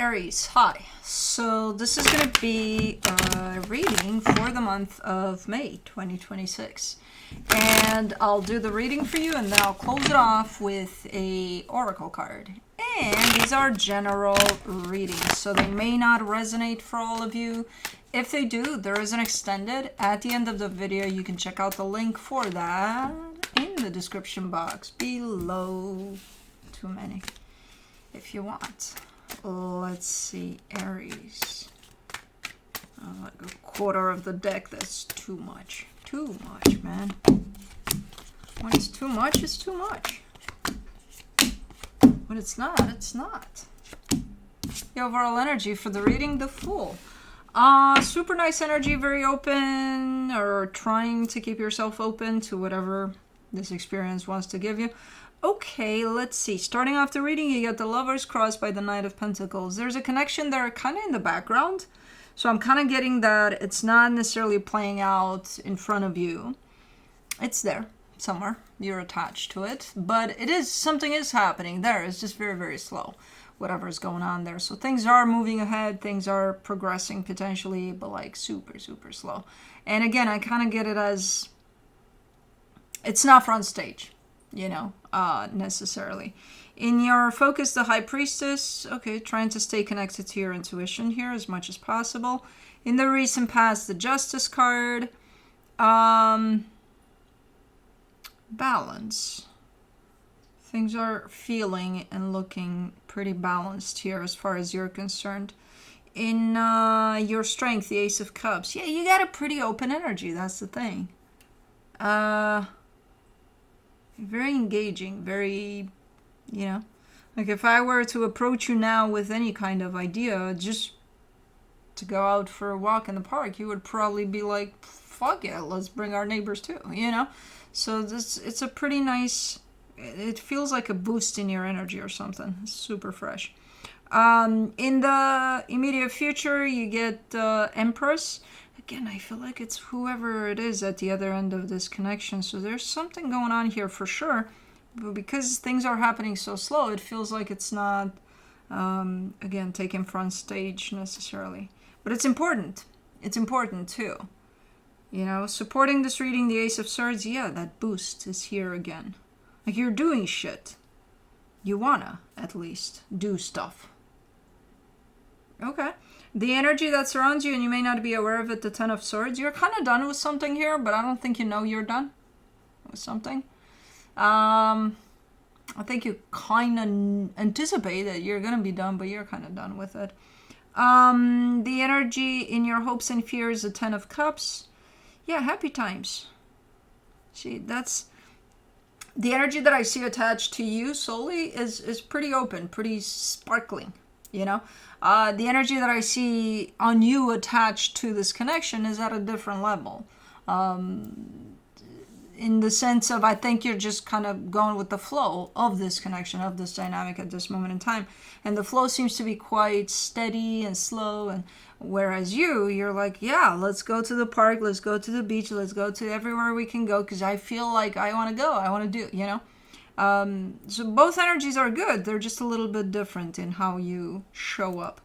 Aries, hi. So this is going to be a reading for the month of May 2026. And I'll do the reading for you and then I'll close it off with a oracle card. And these are general readings, so they may not resonate for all of you. If they do, there is an extended. At the end of the video, you can check out the link for that in the description box below. Too many. If you want. Let's see, Aries. Like a quarter of the deck, that's too much. Too much, man. When it's too much, it's too much. When it's not, it's not. The overall energy for the reading, the Fool. Super nice energy, very open, or trying to keep yourself open to whatever this experience wants to give you. Okay, let's see. Starting off the reading, you get the Lovers crossed by the Knight of Pentacles. There's a connection there kind of in the background. So I'm kind of getting that it's not necessarily playing out in front of you. It's there somewhere. You're attached to it. But it is, something is happening there. It's just very, very slow. Whatever's going on there. So things are moving ahead. Things are progressing potentially, but like super, super slow. And again, I kind of get it as it's not front stage. You know, necessarily. In your focus, the High Priestess, okay, trying to stay connected to your intuition here as much as possible. In the recent past, the Justice card. Balance. Things are feeling and looking pretty balanced here as far as you're concerned. In your strength, the Ace of Cups. Yeah, you got a pretty open energy, that's the thing. Very engaging, very, you know, like if I were to approach you now with any kind of idea, just to go out for a walk in the park, you would probably be like, fuck yeah, let's bring our neighbors too, you know? So this, it's a pretty nice, it feels like a boost in your energy or something. It's super fresh. In the immediate future, you get Empress. Again, I feel like it's whoever it is at the other end of this connection. So there's something going on here for sure. But because things are happening so slow, it feels like it's not, again, taking front stage necessarily. But it's important. It's important too. You know, supporting this reading, the Ace of Swords, yeah, that boost is here again. Like you're doing shit. You wanna, at least, do stuff. Okay. The energy that surrounds you, and you may not be aware of it, the Ten of Swords. You're kind of done with something here, but I don't think you know you're done with something. I think you kind of anticipate that you're going to be done, but you're kind of done with it. The energy in your hopes and fears, the Ten of Cups. Yeah, happy times. See, that's... The energy that I see attached to you solely is pretty open, pretty sparkling, you know? The energy that I see on you attached to this connection is at a different level. In the sense of, I think you're just kind of going with the flow of this connection, of this dynamic at this moment in time. And the flow seems to be quite steady and slow. And whereas you're like, yeah, let's go to the park, let's go to the beach, let's go to everywhere we can go because I feel like I want to go, I want to do, you know? So both energies are good. They're just a little bit different in how you show up.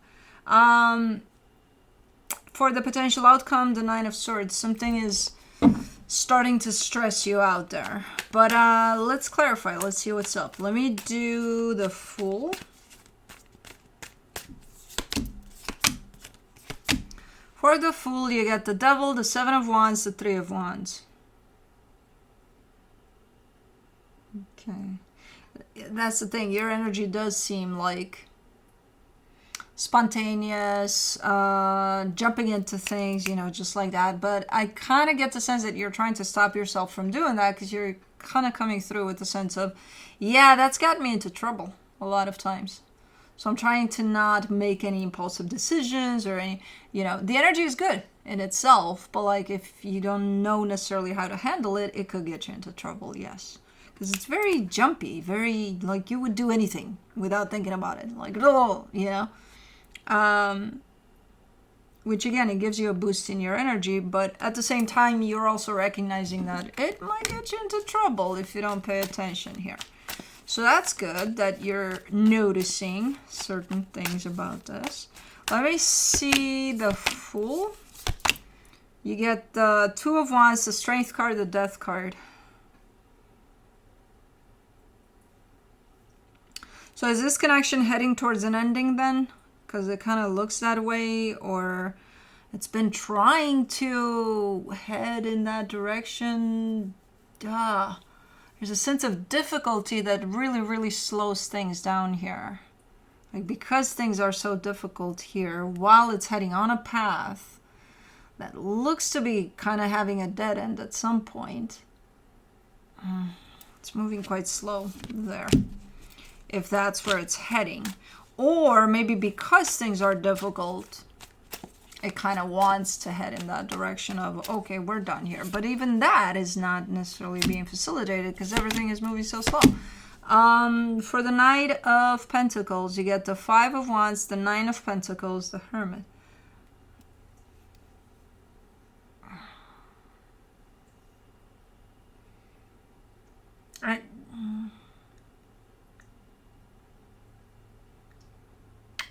For the potential outcome, the Nine of Swords, something is starting to stress you out there. But let's clarify. Let's see what's up. Let me do the Fool. For the Fool, you get the Devil, the Seven of Wands, the Three of Wands. Okay. That's the thing. Your energy does seem like spontaneous, jumping into things, you know, just like that. But I kind of get the sense that you're trying to stop yourself from doing that because you're kind of coming through with the sense of, yeah, that's got me into trouble a lot of times. So I'm trying to not make any impulsive decisions or any, you know, the energy is good in itself, but like if you don't know necessarily how to handle it, it could get you into trouble, yes. Because it's very jumpy, very, like you would do anything without thinking about it. Like, oh, you know. Which again, it gives you a boost in your energy, but at the same time, you're also recognizing that it might get you into trouble if you don't pay attention here. So that's good that you're noticing certain things about this. Let me see the Fool. You get the Two of Wands, the Strength card, the Death card. So is this connection heading towards an ending then? Because it kind of looks that way, or it's been trying to head in that direction. There's a sense of difficulty that really, really slows things down here. Like, because things are so difficult here, while it's heading on a path that looks to be kind of having a dead end at some point. It's moving quite slow there, if that's where it's heading. Or maybe because things are difficult, it kind of wants to head in that direction of, okay, we're done here. But even that is not necessarily being facilitated because everything is moving so slow. For the Knight of Pentacles, you get the Five of Wands, the Nine of Pentacles, the Hermit.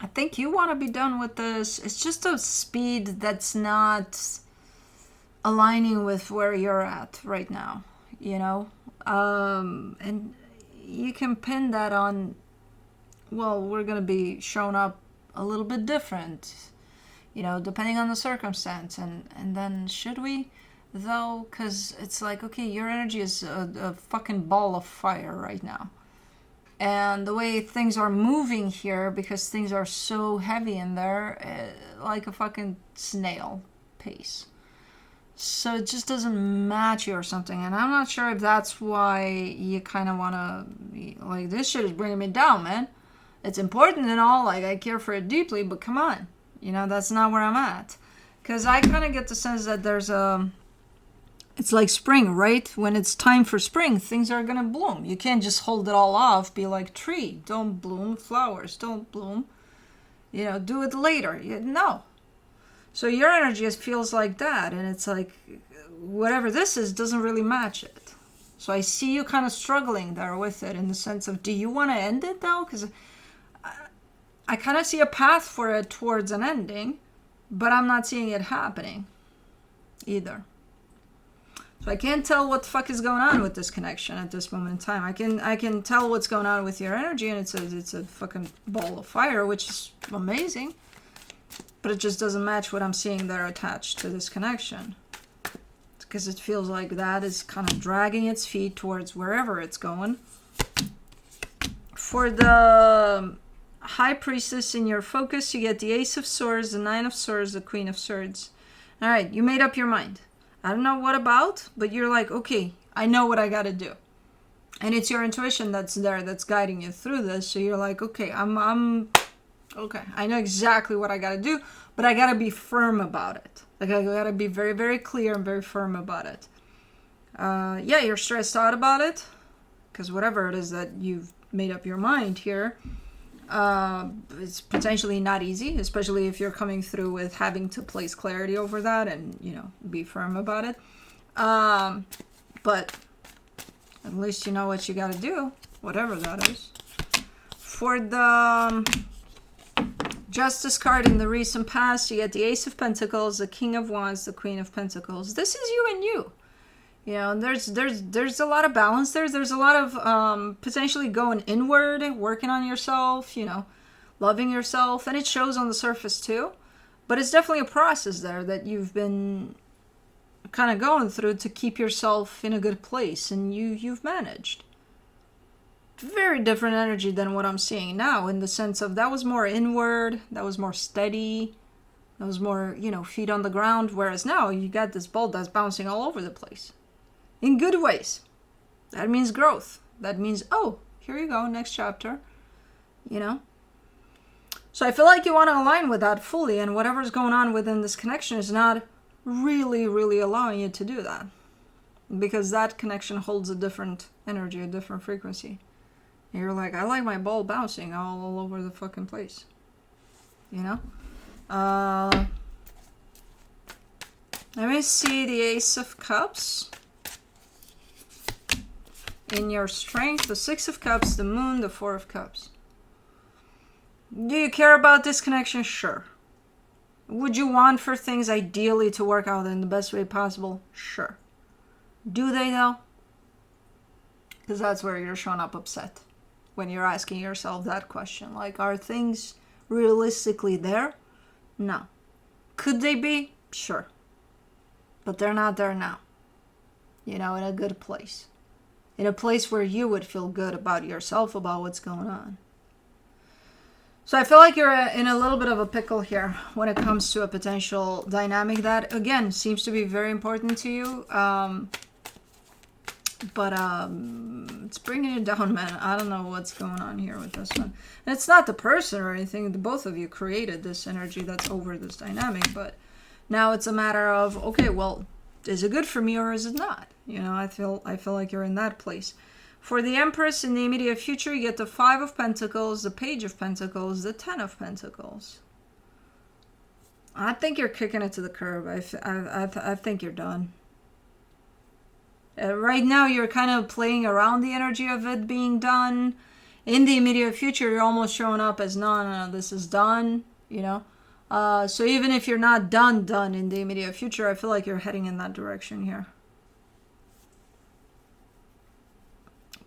I think you want to be done with this. It's just a speed that's not aligning with where you're at right now, you know? And you can pin that on, well, we're going to be shown up a little bit different, you know, depending on the circumstance. And then should we, though? Because it's like, okay, your energy is a fucking ball of fire right now. And the way things are moving here, because things are so heavy in there, like a fucking snail pace. So it just doesn't match you or something. And I'm not sure if that's why you kind of want to, like, this shit is bringing me down, man. It's important and all, like, I care for it deeply, but come on. You know, that's not where I'm at. Because I kind of get the sense that there's a... It's like spring, right? When it's time for spring, things are going to bloom. You can't just hold it all off, be like, tree, don't bloom, flowers, don't bloom. You know, do it later. No. So your energy feels like that, and it's like, whatever this is doesn't really match it. So I see you kind of struggling there with it in the sense of, do you want to end it, though? Because I kind of see a path for it towards an ending, but I'm not seeing it happening either. So I can't tell what the fuck is going on with this connection at this moment in time. I can tell what's going on with your energy, and it's a fucking ball of fire, which is amazing. But it just doesn't match what I'm seeing there attached to this connection. Because it feels like that is kind of dragging its feet towards wherever it's going. For the High Priestess in your focus, you get the Ace of Swords, the Nine of Swords, the Queen of Swords. Alright, you made up your mind. I don't know what about, but you're like, okay, I know what I gotta do. And it's your intuition that's there, that's guiding you through this. So you're like, okay, okay, I know exactly what I gotta do, but I gotta be firm about it. Like, I gotta be very, very clear and very firm about it. Yeah, you're stressed out about it, because whatever it is that you've made up your mind here, it's potentially not easy, especially if you're coming through with having to place clarity over that and, you know, be firm about it. But at least you know what you got to do, whatever that is. For the Justice card in the recent past, you get the Ace of Pentacles, the King of Wands, the Queen of Pentacles. This is you and you. You know, there's a lot of balance there. There's a lot of potentially going inward, working on yourself, you know, loving yourself. And it shows on the surface too. But it's definitely a process there that you've been kind of going through to keep yourself in a good place. And you've managed. Very different energy than what I'm seeing now, in the sense of that was more inward, that was more steady, that was more, you know, feet on the ground. Whereas now you got this ball that's bouncing all over the place. In good ways. That means growth. That means, oh, here you go, next chapter. You know? So I feel like you want to align with that fully, and whatever's going on within this connection is not really, really allowing you to do that. Because that connection holds a different energy, a different frequency. And you're like, I like my ball bouncing all over the fucking place. You know? Let me see the Ace of Cups. in your strength, the Six of Cups, the Moon, the Four of Cups. Do you care about this connection? Sure. Would you want for things ideally to work out in the best way possible? Sure. Do they though? Because that's where you're showing up upset. When you're asking yourself that question. Like, are things realistically there? No. Could they be? Sure. But they're not there now. You know, in a good place. In a place where you would feel good about yourself, about what's going on. So I feel like you're in a little bit of a pickle here when it comes to a potential dynamic that, again, seems to be very important to you. But it's bringing you down, man. I don't know what's going on here with this one. And it's not the person or anything. The both of you created this energy that's over this dynamic. But now it's a matter of, okay, well, is it good for me or is it not? You know, I feel like you're in that place. For the Empress in the immediate future, you get the Five of Pentacles, the Page of Pentacles, the Ten of Pentacles. I think you're kicking it to the curb. I think you're done. Right now, you're kind of playing around the energy of it being done. In the immediate future, you're almost showing up as, no, this is done, you know. So even if you're not done in the immediate future, I feel like you're heading in that direction here.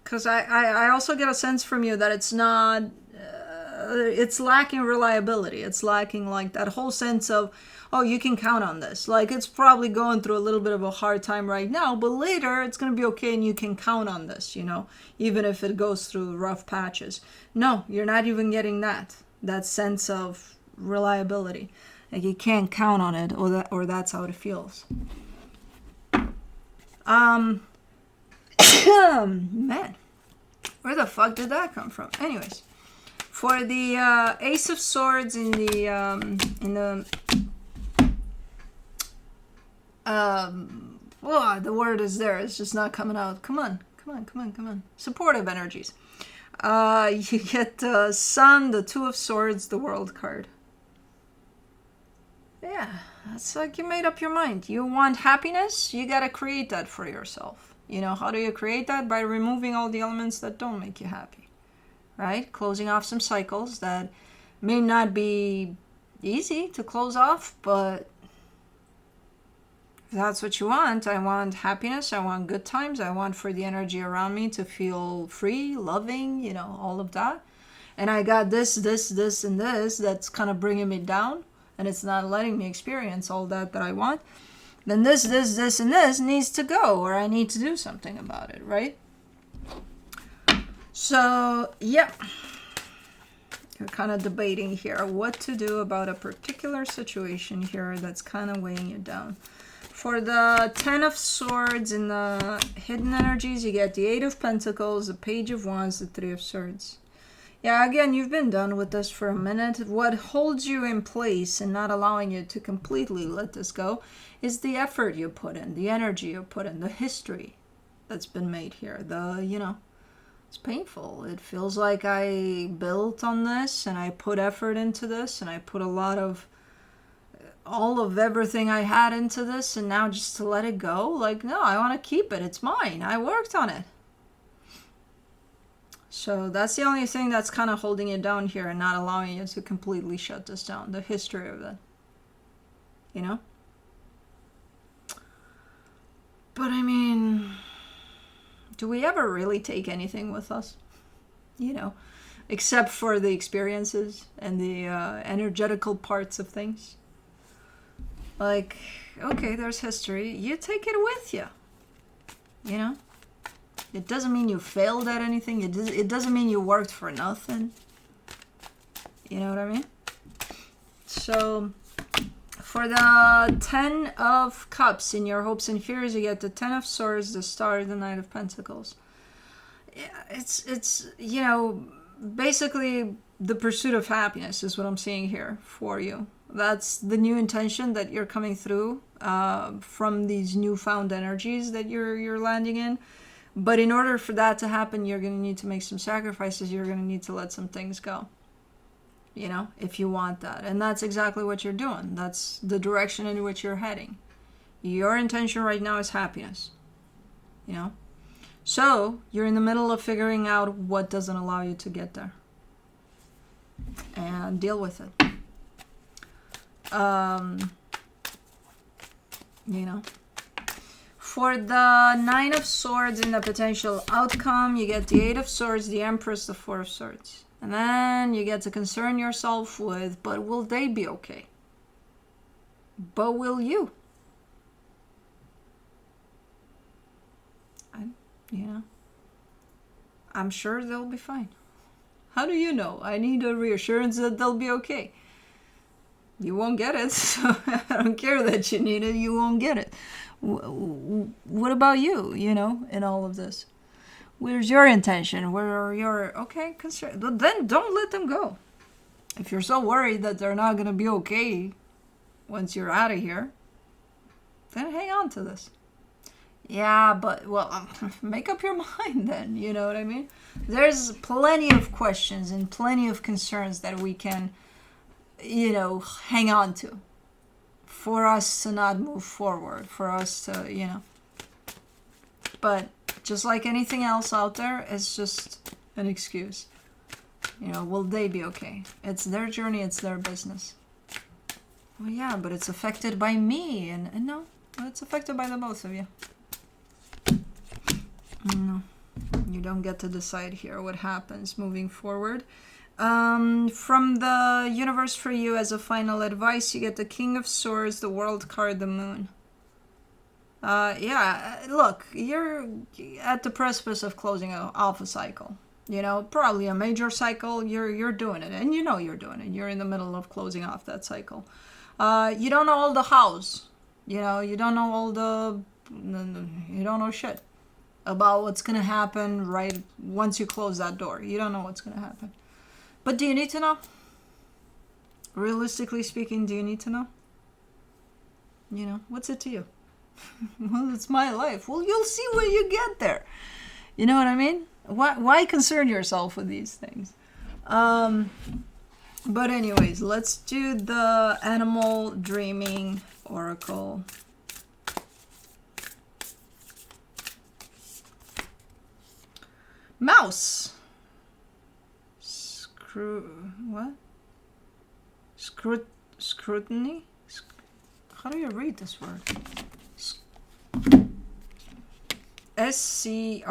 Because I also get a sense from you that it's not, it's lacking reliability. It's lacking like that whole sense of, oh, you can count on this. Like, it's probably going through a little bit of a hard time right now, but later it's going to be okay and you can count on this, you know, even if it goes through rough patches. No, you're not even getting that sense of reliability. Like, you can't count on it, or that's how it feels. Man, where the fuck did that come from? Anyways, for the Ace of Swords in the the word is there. It's just not coming out. Come on. Supportive energies. You get the Sun, the Two of Swords, the World card. Yeah, that's like you made up your mind. You want happiness? You gotta create that for yourself. You know, how do you create that? By removing all the elements that don't make you happy, right? Closing off some cycles that may not be easy to close off, but if that's what you want. I want happiness. I want good times. I want for the energy around me to feel free, loving, you know, all of that. And I got this, and this that's kind of bringing me down, and it's not letting me experience all that I want. Then this, and this needs to go, or I need to do something about it, right? So, yeah. You're kind of debating here what to do about a particular situation here that's kind of weighing you down. For the Ten of Swords in the hidden energies, you get the Eight of Pentacles, the Page of Wands, the Three of Swords. Yeah, again, you've been done with this for a minute. What holds you in place and not allowing you to completely let this go is the effort you put in, the energy you put in, the history that's been made here. It's painful. It feels like I built on this and I put effort into this and I put all of everything I had into this, and now just to let it go, like, no, I want to keep it. It's mine. I worked on it. So that's the only thing that's kind of holding you down here and not allowing you to completely shut this down, the history of it. You know? But I mean, do we ever really take anything with us? You know, except for the experiences and the energetical parts of things. Like, okay, there's history. You take it with you. You know? It doesn't mean you failed at anything. It doesn't mean you worked for nothing. You know what I mean? So, for the Ten of Cups in your hopes and fears, you get the Ten of Swords, the Star, the Knight of Pentacles. It's you know, basically the pursuit of happiness is what I'm seeing here for you. That's the new intention that you're coming through from these newfound energies that you're landing in. But in order for that to happen, you're going to need to make some sacrifices. You're going to need to let some things go, you know, if you want that. And that's exactly what you're doing. That's the direction in which you're heading. Your intention right now is happiness, you know. So you're in the middle of figuring out what doesn't allow you to get there. And deal with it. You know. For the 9 of Swords in the potential outcome, you get the 8 of Swords, the Empress, the 4 of Swords. And then you get to concern yourself with, but will they be okay? But will you? You know, I'm sure they'll be fine. How do you know? I need a reassurance that they'll be okay. You won't get it, so I don't care that you need it, you won't get it. What about you, you know, in all of this? Where's your intention? Where are your, okay, concern? But then don't let them go. If you're so worried that they're not going to be okay once you're out of here, then hang on to this. Yeah, but, well, make up your mind then, you know what I mean? There's plenty of questions and plenty of concerns that we can, you know, hang on to for us to not move forward, for us to, you know. But just like anything else out there, it's just an excuse. You know, will they be okay? It's their journey, it's their business. Well, yeah, but it's affected by me, and no, it's affected by the both of you. No, you don't get to decide here what happens moving forward. From the universe for you as a final advice, you get the King of Swords, the World card, the Moon. Yeah, look, you're at the precipice of closing off a cycle. You know, probably a major cycle. You're doing it, and you know you're doing it. You're in the middle of closing off that cycle. You don't know all the hows. You know, you don't know all the... You don't know shit about what's going to happen right once you close that door. You don't know what's going to happen. But do you need to know? Realistically speaking, do you need to know? You know, what's it to you? Well, it's my life. Well, you'll see when you get there. You know what I mean? Why concern yourself with these things? But anyways, let's do the Animal Dreaming Oracle. Mouse. What? Scrutiny? How do you read this word? S-C-R-U-T-I-N-Y.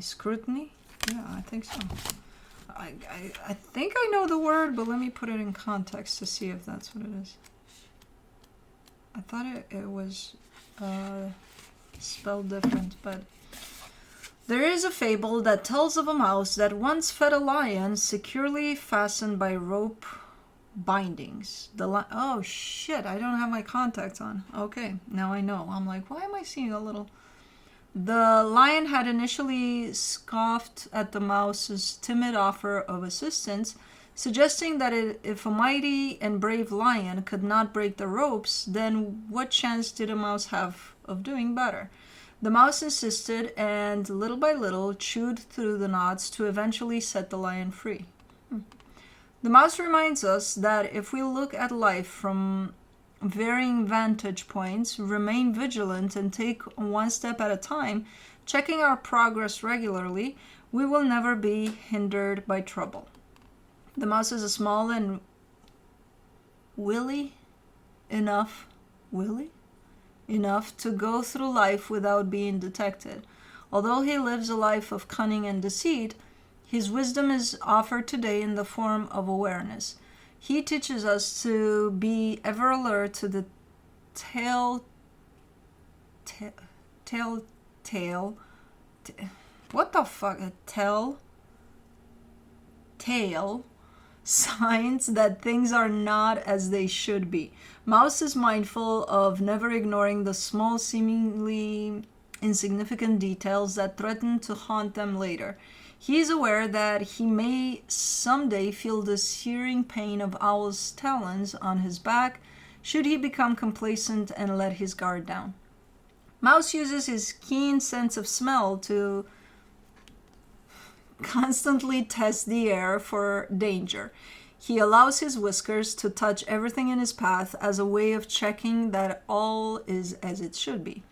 Scrutiny? Yeah, I think so. I think I know the word, but let me put it in context to see if that's what it is. I thought it was spelled different, but... There is a fable that tells of a mouse that once fed a lion securely fastened by rope bindings. Oh shit, I don't have my contacts on. Okay, now I know. I'm like, why am I seeing a little... The lion had initially scoffed at the mouse's timid offer of assistance, suggesting that if a mighty and brave lion could not break the ropes, then what chance did a mouse have of doing better? The mouse insisted and little by little chewed through the knots to eventually set the lion free. The mouse reminds us that if we look at life from varying vantage points, remain vigilant, and take one step at a time, checking our progress regularly, we will never be hindered by trouble. The mouse is a small and willy enough to go through life without being detected. Although he lives a life of cunning and deceit, his wisdom is offered today in the form of awareness. He teaches us to be ever alert to the telltale signs that things are not as they should be. Mouse is mindful of never ignoring the small, seemingly insignificant details that threaten to haunt them later. He is aware that he may someday feel the searing pain of owl's talons on his back should he become complacent and let his guard down. Mouse uses his keen sense of smell to constantly test the air for danger. He allows his whiskers to touch everything in his path as a way of checking that all is as it should be.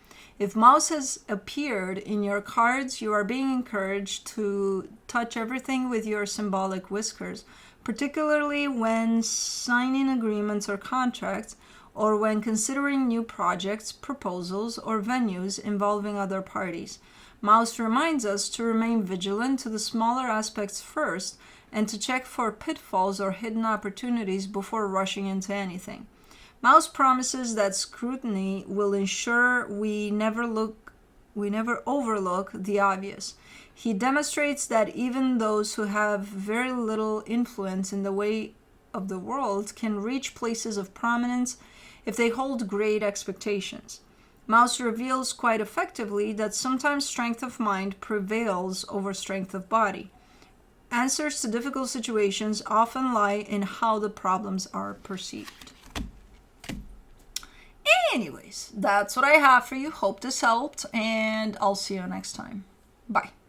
If Mouse has appeared in your cards, you are being encouraged to touch everything with your symbolic whiskers, particularly when signing agreements or contracts, or when considering new projects, proposals, or venues involving other parties. Mouse reminds us to remain vigilant to the smaller aspects first and to check for pitfalls or hidden opportunities before rushing into anything. Mouse promises that scrutiny will ensure we never overlook the obvious. He demonstrates that even those who have very little influence in the way of the world can reach places of prominence if they hold great expectations. Mouse reveals quite effectively that sometimes strength of mind prevails over strength of body. Answers to difficult situations often lie in how the problems are perceived. Anyways, that's what I have for you. Hope this helped, and I'll see you next time. Bye.